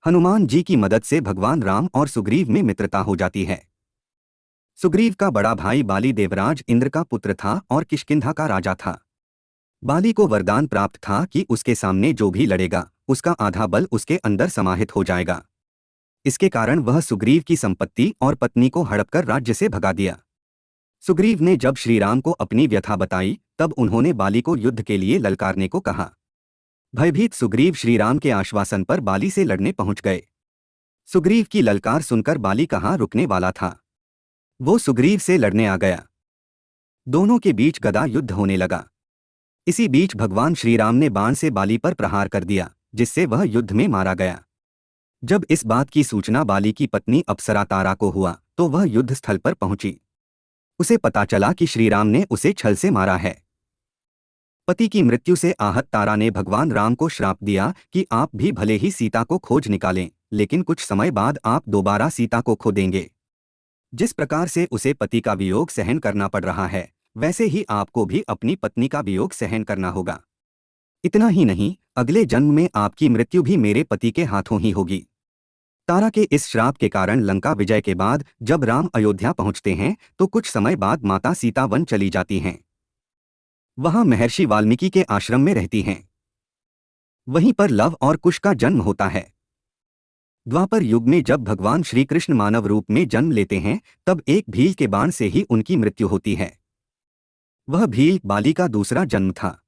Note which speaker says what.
Speaker 1: हनुमान जी की मदद से भगवान राम और सुग्रीव में मित्रता हो जाती है। सुग्रीव का बड़ा भाई बाली देवराज इंद्र का पुत्र था और किष्किंधा का राजा था। बाली को वरदान प्राप्त था कि उसके सामने जो भी लड़ेगा उसका आधा बल उसके अंदर समाहित हो जाएगा। इसके कारण वह सुग्रीव की संपत्ति और पत्नी को हड़पकर राज्य से भगा दिया। सुग्रीव ने जब श्रीराम को अपनी व्यथा बताई तब उन्होंने बाली को युद्ध के लिए ललकारने को कहा। भयभीत सुग्रीव श्रीराम के आश्वासन पर बाली से लड़ने पहुंच गए। सुग्रीव की ललकार सुनकर बाली कहाँ रुकने वाला था। वो सुग्रीव से लड़ने आ गया। दोनों के बीच गदा युद्ध होने लगा। इसी बीच भगवान श्रीराम ने बाण से बाली पर प्रहार कर दिया, जिससे वह युद्ध में मारा गया। जब इस बात की सूचना बाली की पत्नी अप्सरा तारा को हुआ तो वह युद्ध स्थल पर पहुंची। उसे पता चला कि श्रीराम ने उसे छल से मारा है। पति की मृत्यु से आहत तारा ने भगवान राम को श्राप दिया कि आप भी भले ही सीता को खोज निकालें, लेकिन कुछ समय बाद आप दोबारा सीता को खो देंगे। जिस प्रकार से उसे पति का वियोग सहन करना पड़ रहा है, वैसे ही आपको भी अपनी पत्नी का वियोग सहन करना होगा। इतना ही नहीं, अगले जन्म में आपकी मृत्यु भी मेरे पति के हाथों ही होगी। तारा के इस श्राप के कारण लंका विजय के बाद जब राम अयोध्या पहुंचते हैं तो कुछ समय बाद माता सीता वन चली जाती हैं। वहां महर्षि वाल्मीकि के आश्रम में रहती हैं। वहीं पर लव और कुश का जन्म होता है। द्वापर युग में जब भगवान श्री कृष्ण मानव रूप में जन्म लेते हैं तब एक भील के बाण से ही उनकी मृत्यु होती है। वह भील बाली का दूसरा जन्म था।